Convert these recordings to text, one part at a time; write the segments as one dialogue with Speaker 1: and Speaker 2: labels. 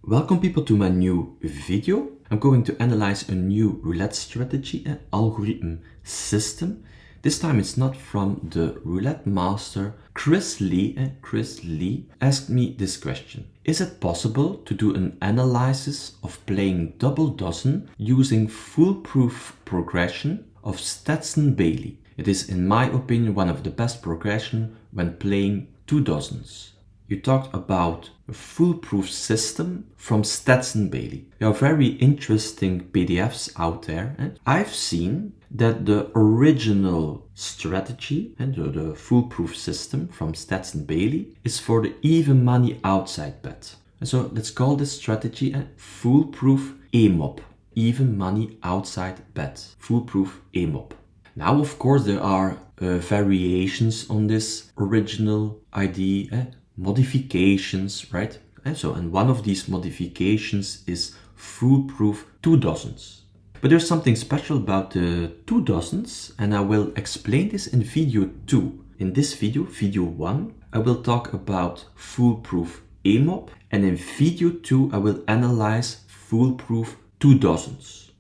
Speaker 1: Welcome people to my new video. I'm going to analyze a new roulette strategy and algorithm system. This time it's not from the roulette master Chris Lee. Chris Lee asked me this question. Is it possible to do an analysis of playing double dozen using foolproof progression of Stetson Bailey? It is in my opinion one of the best progression when playing two dozens. You talked about a foolproof system from Stetson Bailey. There are very interesting PDFs out there, and I've seen that the original strategy and the foolproof system from Stetson Bailey is for the even money outside bet. And so let's call this strategy a foolproof EMOB, even money outside bet, foolproof EMOB. Now, of course, there are variations on this original idea. Modifications, right? And one of these modifications is foolproof two dozens. But there's something special about the two dozens, and I will explain this in video 2. In this video, video 1, I will talk about foolproof EMOB, and in video 2, I will analyze foolproof two dozens.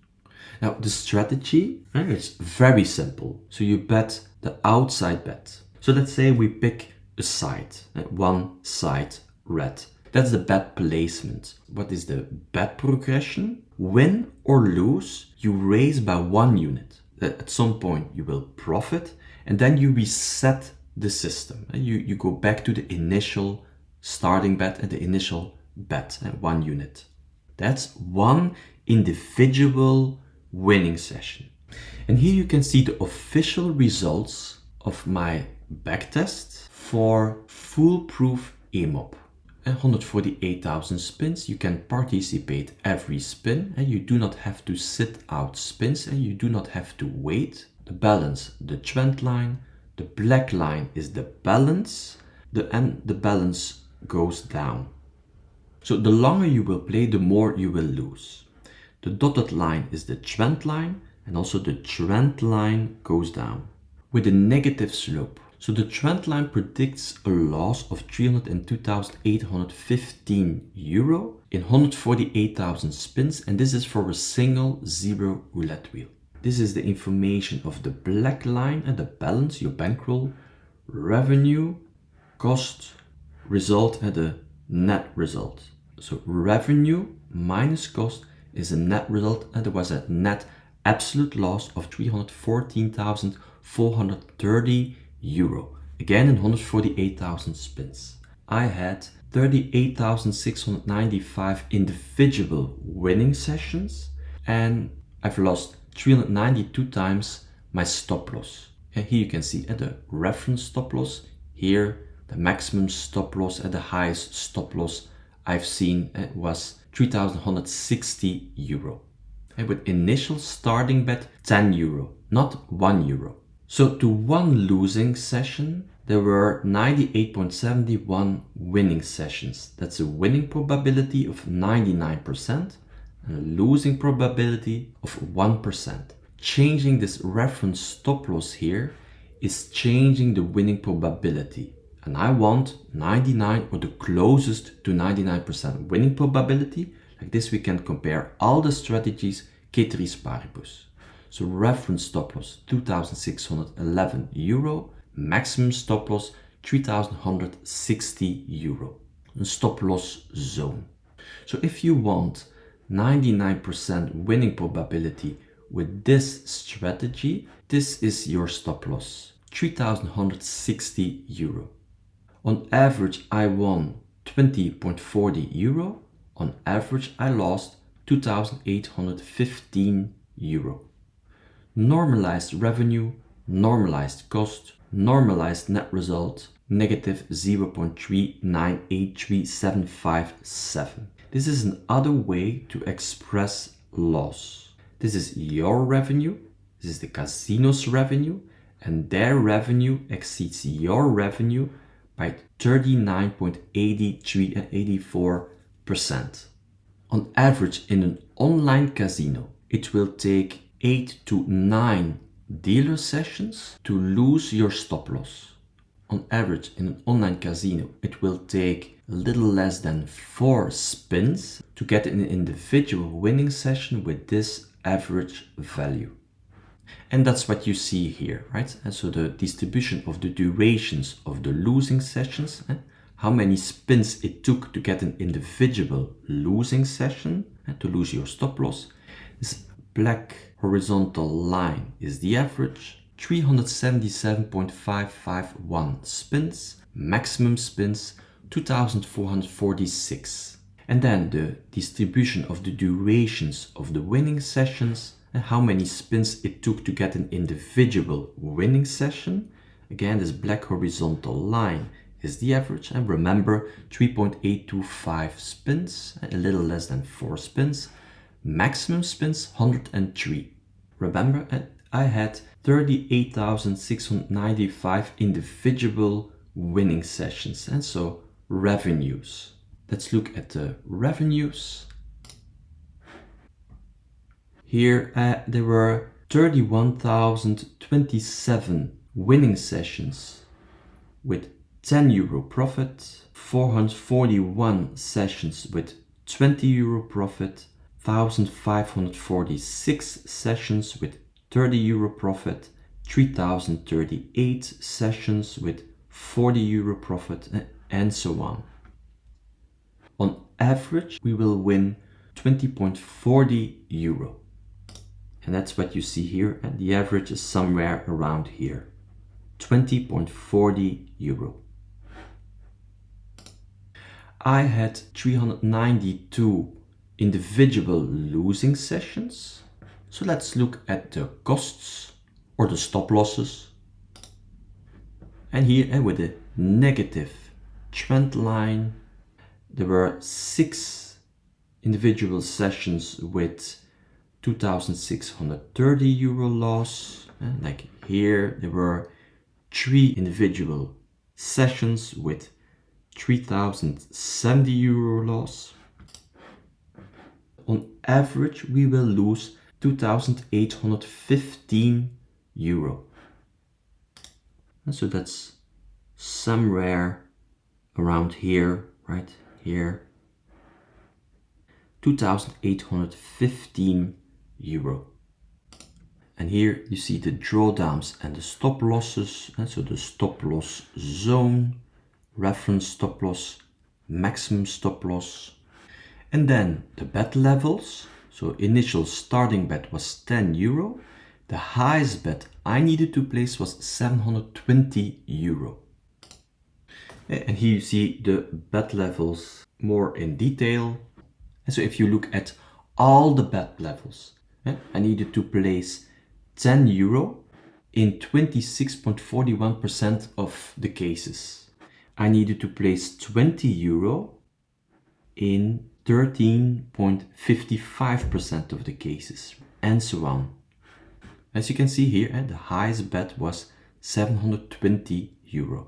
Speaker 1: Now, the strategy is very simple. So you bet the outside bet. So let's say we pick a side, one side red. That's the bet placement. What is the bet progression? Win or lose, you raise by 1 unit. At some point you will profit, and then you reset the system. You go back to the initial starting bet and the initial bet at 1 unit. That's one individual winning session. And here you can see the official results of my backtest for foolproof EMOB. 148,000 spins, you can participate every spin, and you do not have to sit out spins, and you do not have to wait. The balance, the trend line, the black line is the balance, and the balance goes down. So the longer you will play, the more you will lose. The dotted line is the trend line, and also the trend line goes down with a negative slope. So the trend line predicts a loss of 302,815 euro in 148,000 spins, and this is for a single zero roulette wheel. This is the information of the black line and the balance, your bankroll, revenue, cost, result, and the net result. So revenue minus cost is a net result, and there was a net absolute loss of 314,430 euro. Again, in 148,000 spins. I had 38,695 individual winning sessions, and I've lost 392 times my stop loss. And here you can see at the reference stop loss, here the maximum stop loss and the highest stop loss I've seen was 3,160 euro. And with initial starting bet 10 euro, not 1 euro. So to one losing session, there were 98.71 winning sessions. That's a winning probability of 99% and a losing probability of 1%. Changing this reference stop loss here is changing the winning probability. And I want 99 or the closest to 99% winning probability. Like this we can compare all the strategies ceteris paribus. So reference stop loss 2,611 euro, maximum stop loss 3,160 euro, a stop loss zone. So if you want 99% winning probability with this strategy, this is your stop loss, 3,160 euro. On average, I won 20.40 euro. On average, I lost 2,815 euro. Normalized revenue, normalized cost, normalized net result, negative 0.3983757. This is another way to express loss. This is your revenue, this is the casino's revenue, and their revenue exceeds your revenue by 39.84%. On average, in an online casino, it will take 8 to 9 dealer sessions to lose your stop loss. On average, in an online casino, it will take a little less than 4 spins to get an individual winning session with this average value. And that's what you see here, right? And so the distribution of the durations of the losing sessions, how many spins it took to get an individual losing session, to lose your stop loss. This black horizontal line is the average, 377.551 spins, maximum spins, 2,446. And then the distribution of the durations of the winning sessions, and how many spins it took to get an individual winning session. Again, this black horizontal line is the average. And remember, 3.825 spins, a little less than 4 spins. Maximum spins, 103. Remember, I had 38,695 individual winning sessions. And so revenues. Let's look at the revenues. Here there were 31,027 winning sessions with €10 profit, 441 sessions with €20 profit, 1,546 sessions with €30 profit, 3,038 sessions with €40 profit, and so on. On average, we will win €20.40. And that's what you see here, and the average is somewhere around here, €20.40. I had 392 individual losing sessions. So let's look at the costs or the stop losses. And here with a negative trend line, there were 6 individual sessions with €2,630 loss. And like here, there were 3 individual sessions with €3,070 loss. On average, we will lose €2,815. And so that's somewhere around here, right here. €2,815. And here you see the drawdowns and the stop losses. And so the stop loss zone, reference stop loss, maximum stop loss. And then the bet levels. So initial starting bet was €10. The highest bet I needed to place was €720. And here you see the bet levels more in detail. And so if you look at all the bet levels, I needed to place €10 in 26.41% of the cases. I needed to place €20 in 13.55% of the cases, and so on. As you can see here, the highest bet was €720.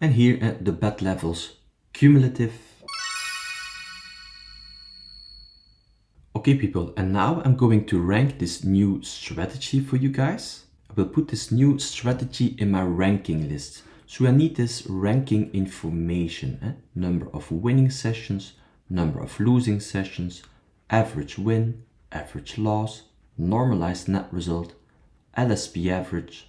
Speaker 1: And here the bet levels cumulative. Okay people, and now I'm going to rank this new strategy for you guys. I will put this new strategy in my ranking list. So I need this ranking information, number of winning sessions, number of losing sessions, average win, average loss, normalized net result, LSP average,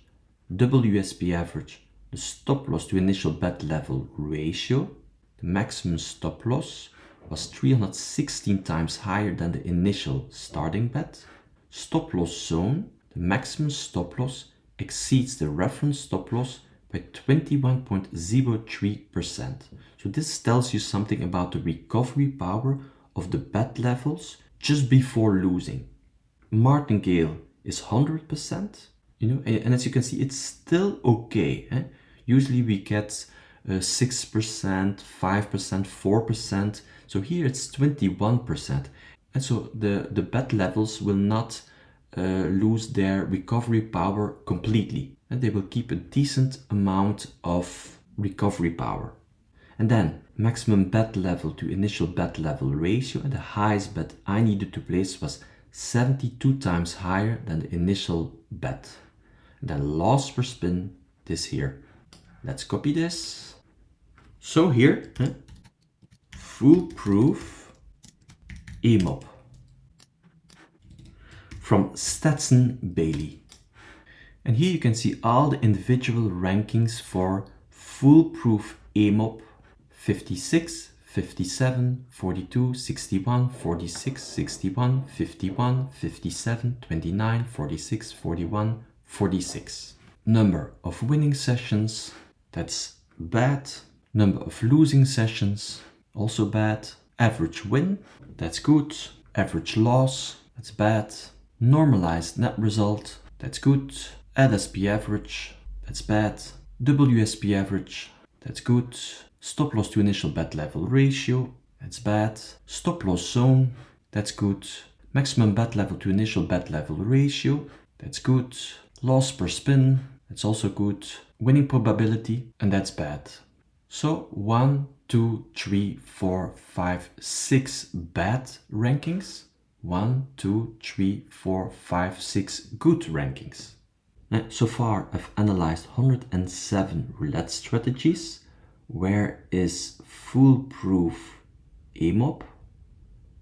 Speaker 1: WSP average, the stop loss to initial bet level ratio. The maximum stop loss was 316 times higher than the initial starting bet. Stop loss zone, the maximum stop loss exceeds the reference stop loss by 21.03%. So this tells you something about the recovery power of the bet levels just before losing. Martingale is 100%, and as you can see, it's still okay. Usually we get 6%, 5%, 4%. So here it's 21%. And so the bet levels will not lose their recovery power completely. And they will keep a decent amount of recovery power. And then maximum bet level to initial bet level ratio, and the highest bet I needed to place was 72 times higher than the initial bet. And then loss per spin, this here. Let's copy this. So here, Foolproof EMOB from Stetson Bailey. And here you can see all the individual rankings for Foolproof EMOB 56, 57, 42, 61, 46, 61, 51, 57, 29, 46, 41, 46. Number of winning sessions, that's bad. Number of losing sessions, also bad. Average win, that's good. Average loss, that's bad. Normalized net result, that's good. LSP average, that's bad. WSP average, that's good. Stop loss to initial bet level ratio, that's bad. Stop loss zone, that's good. Maximum bet level to initial bet level ratio, that's good. Loss per spin, that's also good. Winning probability, and that's bad. So 1, 2, 3, 4, 5, 6 bad rankings. 1, 2, 3, 4, 5, 6 good rankings. Now, so far I've analyzed 107 roulette strategies. Where is Foolproof EMOB?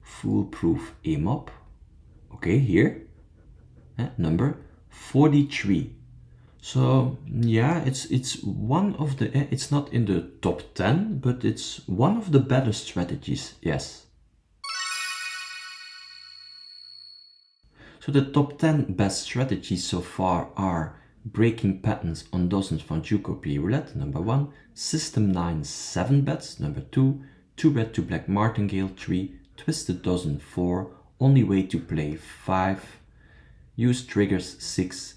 Speaker 1: Foolproof EMOB. Okay, here. Number 43. So yeah, it's one of the, it's not in the top 10, but it's one of the better strategies, yes. So the top 10 best strategies so far are breaking patterns on dozens from Juco P-Roulette, number 1, System 9 7 bets, number 2, 2 bet to Black Martingale 3, Twisted Dozen 4, Only Way to Play 5, Use Triggers 6,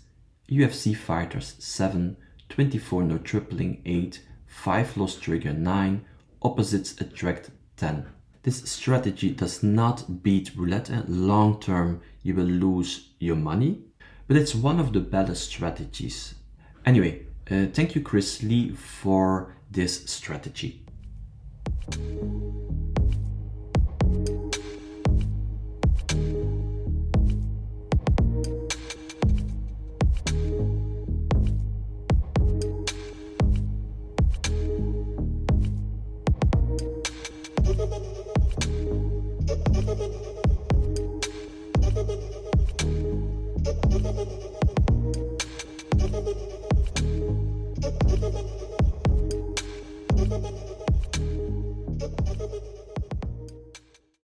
Speaker 1: UFC Fighters 7, 24 No Tripling 8, 5 Loss Trigger 9, Opposites Attract 10. This strategy does not beat roulette, and long term you will lose your money, but it's one of the better strategies. Anyway, thank you Chris Lee for this strategy.